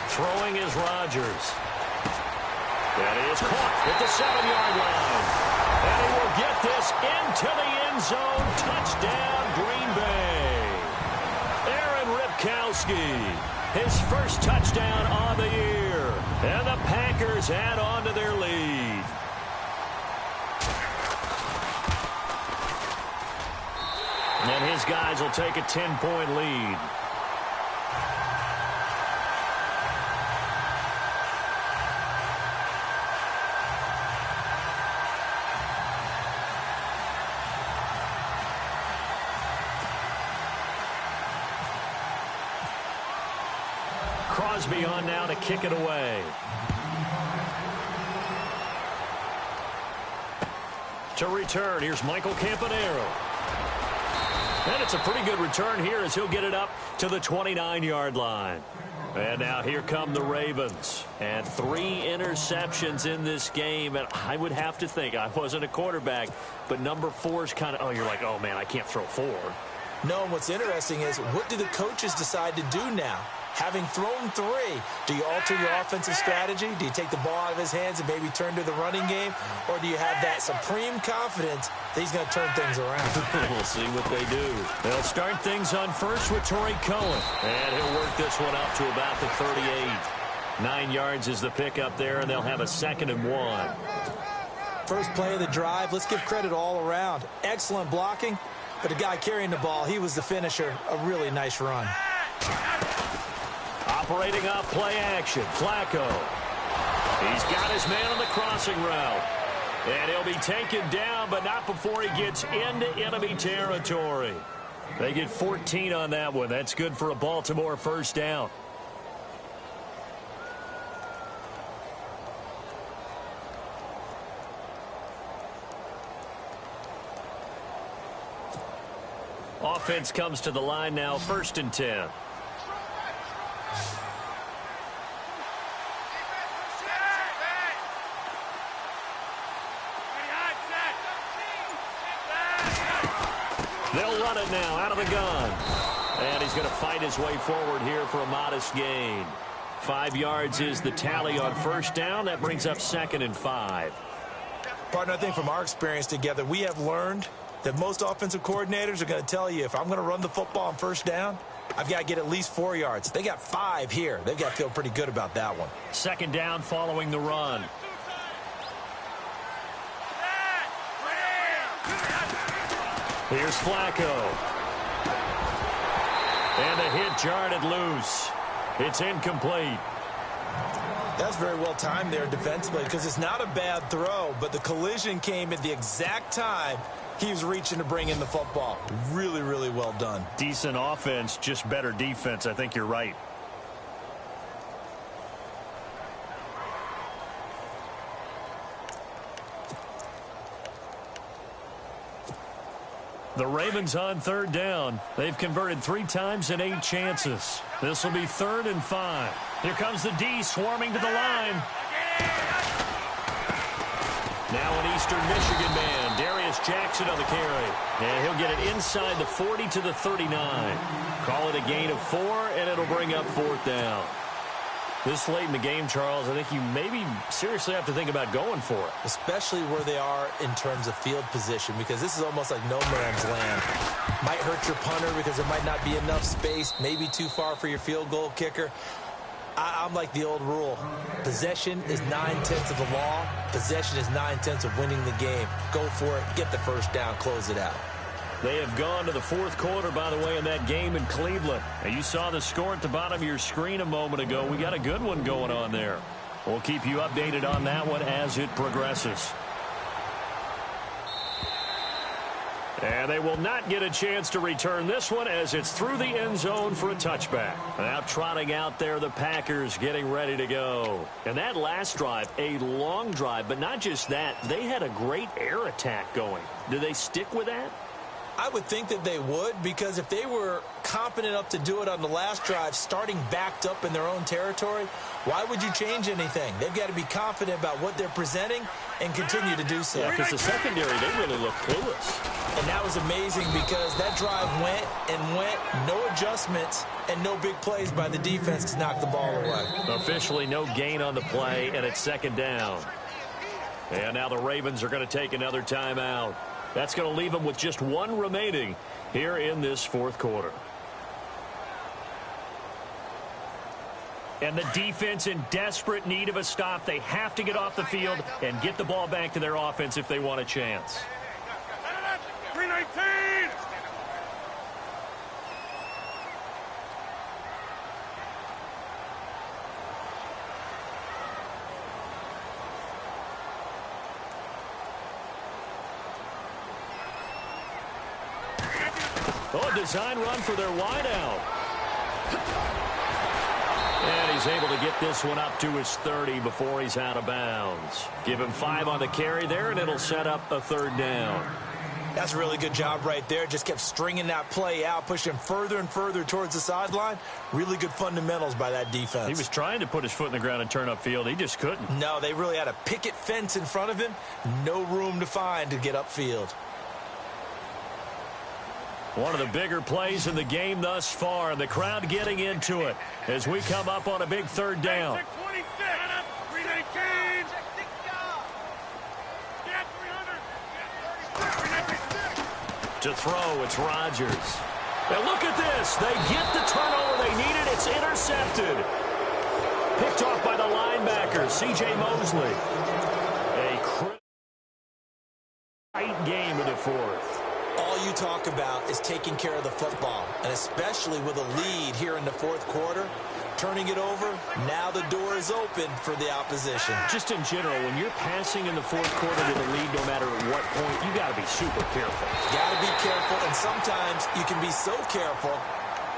Throwing is Rodgers. That is caught at the 7-yard line. And he will get this into the end zone. Touchdown, Green Bay. Aaron Ripkowski his first touchdown on the year. And the Packers add on to their lead. And his guys will take a 10-point lead. Crosby on now to kick it away. To return, here's Michael Campanaro. And it's a pretty good return here as he'll get it up to the 29-yard line. And now here come the Ravens. And 3 interceptions in this game. And I would have to think, I wasn't a quarterback, but number 4 is kind of, oh, you're like, oh, man, I can't throw 4. No, and what's interesting is, what do the coaches decide to do now? Having thrown 3, do you alter your offensive strategy? Do you take the ball out of his hands and maybe turn to the running game? Or do you have that supreme confidence that he's going to turn things around? We'll see what they do. They'll start things on first with Torrey Cohen. And he'll work this one up to about the 38. 9 yards is the pickup there, and they'll have a 2nd and 1. First play of the drive, let's give credit all around. Excellent blocking, but the guy carrying the ball, he was the finisher. A really nice run. Operating off play action, Flacco. He's got his man on the crossing route. And he'll be taken down, but not before he gets into enemy territory. They get 14 on that one. That's good for a Baltimore first down. Offense comes to the line now, 1st and 10. They'll run it now out of the gun. And he's going to fight his way forward here for a modest gain. 5 yards is the tally on first down. That brings up 2nd and 5. Partner, I think from our experience together, we have learned that most offensive coordinators are going to tell you, if I'm going to run the football on first down, I've got to get at least 4 yards. They got 5 here. They've got to feel pretty good about that one. 2nd down following the run. Here's Flacco. And the hit jarred it loose. It's incomplete. That's very well timed there defensively, because it's not a bad throw, but the collision came at the exact time he was reaching to bring in the football. Really, really well done. Decent offense, just better defense. I think you're right. The Ravens on 3rd down. They've converted 3 times in 8 chances. This will be 3rd and 5. Here comes the D swarming to the line. Now an Eastern Michigan man, Darius Jackson on the carry. And he'll get it inside the 40 to the 39. Call it a gain of 4, and it'll bring up 4th down. This late in the game, Charles, I think you maybe seriously have to think about going for it. Especially where they are in terms of field position, because this is almost like no man's land. Might hurt your punter because there might not be enough space, maybe too far for your field goal kicker. I'm like the old rule. Possession is 9/10 of the law. Possession is 9/10 of winning the game. Go for it. Get the first down. Close it out. They have gone to the 4th quarter, by the way, in that game in Cleveland. And you saw the score at the bottom of your screen a moment ago. We got a good one going on there. We'll keep you updated on that one as it progresses. And they will not get a chance to return this one as it's through the end zone for a touchback. Now trotting out there, the Packers getting ready to go. And that last drive, a long drive, but not just that. They had a great air attack going. Do they stick with that? I would think that they would, because if they were competent enough to do it on the last drive, starting backed up in their own territory, why would you change anything? They've got to be confident about what they're presenting and continue to do so. Yeah, because the secondary, they really look clueless. And that was amazing, because that drive went and went, no adjustments, and no big plays by the defense to knock the ball away. Officially no gain on the play, and it's 2nd down. And now the Ravens are going to take another timeout. That's going to leave them with just 1 remaining here in this 4th quarter. And the defense in desperate need of a stop. They have to get off the field and get the ball back to their offense if they want a chance. 319! Oh, a design run for their wideout. And he's able to get this one up to his 30 before he's out of bounds. Give him 5 on the carry there, and it'll set up a 3rd down. That's a really good job right there. Just kept stringing that play out, pushing him further and further towards the sideline. Really good fundamentals by that defense. He was trying to put his foot in the ground and turn upfield. He just couldn't. No, they really had a picket fence in front of him. No room to find to get upfield. One of the bigger plays in the game thus far, and the crowd getting into it as we come up on a big 3rd down. 26, 319! To throw, it's Rodgers. Now look at this. They get the turnover they needed. It's intercepted. Picked off by the linebacker, C.J. Mosley. A critical tight game of the 4th. All you talk about is taking care of the football, and especially with a lead here in the 4th quarter, turning it over, now the door is open for the opposition. Just in general, when you're passing in the 4th quarter with a lead, no matter at what point, you got to be super careful. Got to be careful, and sometimes you can be so careful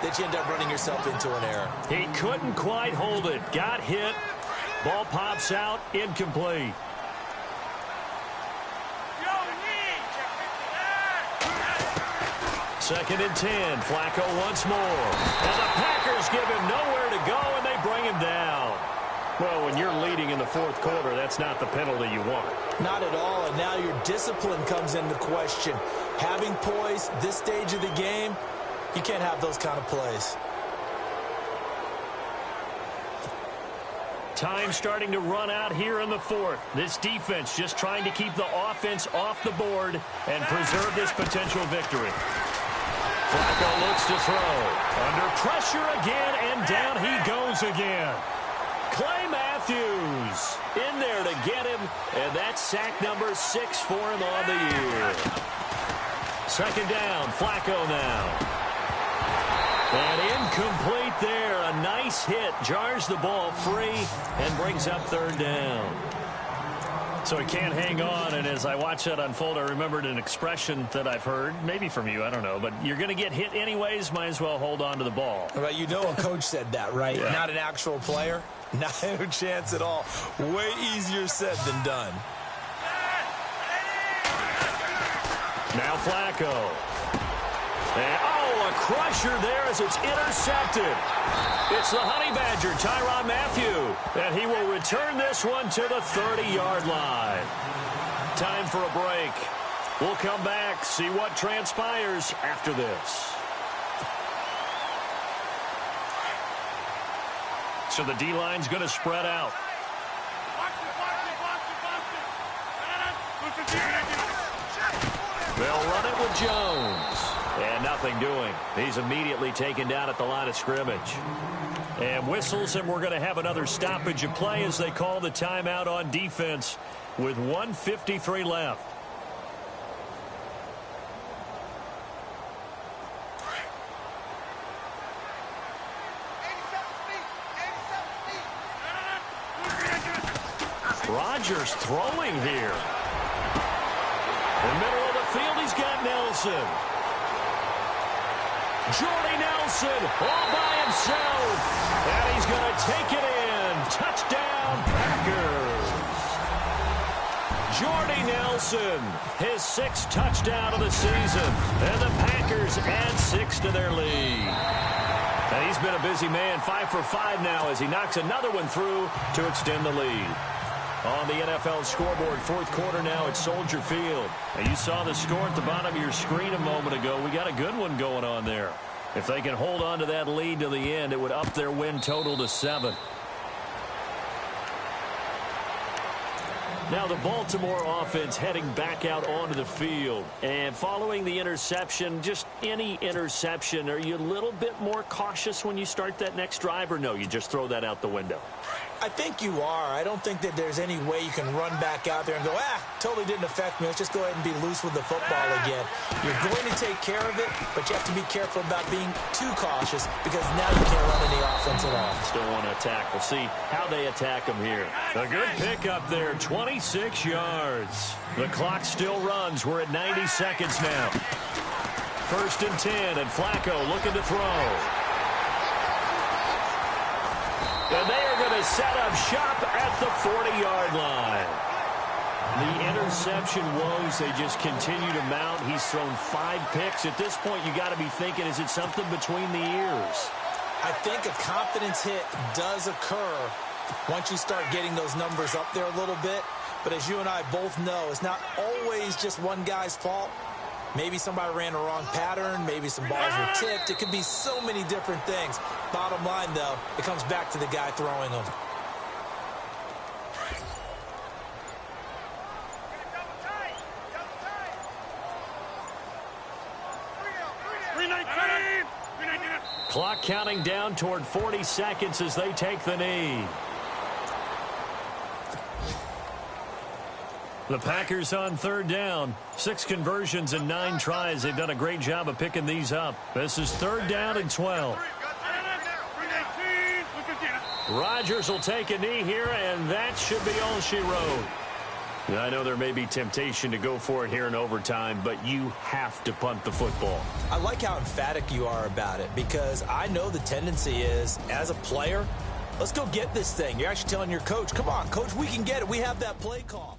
that you end up running yourself into an error. He couldn't quite hold it. Got hit. Ball pops out. Incomplete. 2nd and 10. Flacco once more. And the Packers give him nowhere to go, and they bring him down. Well, when you're leading in the 4th quarter, that's not the penalty you want. Not at all, and now your discipline comes into question. Having poise this stage of the game, you can't have those kind of plays. Time starting to run out here in the 4th. This defense just trying to keep the offense off the board and preserve this potential victory. Flacco looks to throw. Under pressure again, and down he goes again. Clay Matthews in there to get him, and that's sack number 6 for him on the year. 2nd down, Flacco now. And incomplete there. A nice hit. Jars the ball free and brings up 3rd down. So he can't hang on, and as I watch that unfold, I remembered an expression that I've heard, maybe from you, I don't know, but you're going to get hit anyways, might as well hold on to the ball. Well, you know a coach said that, right? Yeah. Not an actual player. No chance at all. Way easier said than done. Now Flacco. And, a crusher there as it's intercepted. It's the Honey Badger, Tyrann Mathieu, and he will return this one to the 30-yard line. Time for a break. We'll come back, see what transpires after this. So the D-line's going to spread out. They'll run it with Jones. And nothing doing. He's immediately taken down at the line of scrimmage. And whistles, and we're going to have another stoppage of play as they call the timeout on defense with 1:53 left. Rodgers throwing here. In the middle of the field, he's got Nelson. Jordy Nelson all by himself. And he's going to take it in. Touchdown, Packers. Jordy Nelson, his 6th touchdown of the season. And the Packers add 6 to their lead. And he's been a busy man, 5 for 5 now as he knocks another one through to extend the lead. On the NFL scoreboard, 4th quarter now at Soldier Field. Now you saw the score at the bottom of your screen a moment ago. We got a good one going on there. If they can hold on to that lead to the end, it would up their win total to 7. Now the Baltimore offense heading back out onto the field. And following the interception, just any interception, are you a little bit more cautious when you start that next drive, or no, you just throw that out the window? I think you are. I don't think that there's any way you can run back out there and go, totally didn't affect me. Let's just go ahead and be loose with the football again. You're going to take care of it, but you have to be careful about being too cautious because now you can't run any offense at all. Still want to attack. We'll see how they attack them here. A good pickup there, 26 yards. The clock still runs. We're at 90 seconds now. 1st and 10, and Flacco looking to throw. And they are going to set up shop at the 40-yard line. The interception woes, they just continue to mount. He's thrown 5 picks. At this point, you got to be thinking, is it something between the ears? I think a confidence hit does occur once you start getting those numbers up there a little bit. But as you and I both know, it's not always just one guy's fault. Maybe somebody ran a wrong pattern. Maybe some balls were tipped. It could be so many different things. Bottom line, though, it comes back to the guy throwing them. Clock counting down toward 40 seconds as they take the knee. The Packers on 3rd down. 6 conversions and 9 tries. They've done a great job of picking these up. This is 3rd down and 12. Rodgers will take a knee here, and that should be all she wrote. I know there may be temptation to go for it here in overtime, but you have to punt the football. I like how emphatic you are about it because I know the tendency is, as a player, let's go get this thing. You're actually telling your coach, come on, coach, we can get it. We have that play call.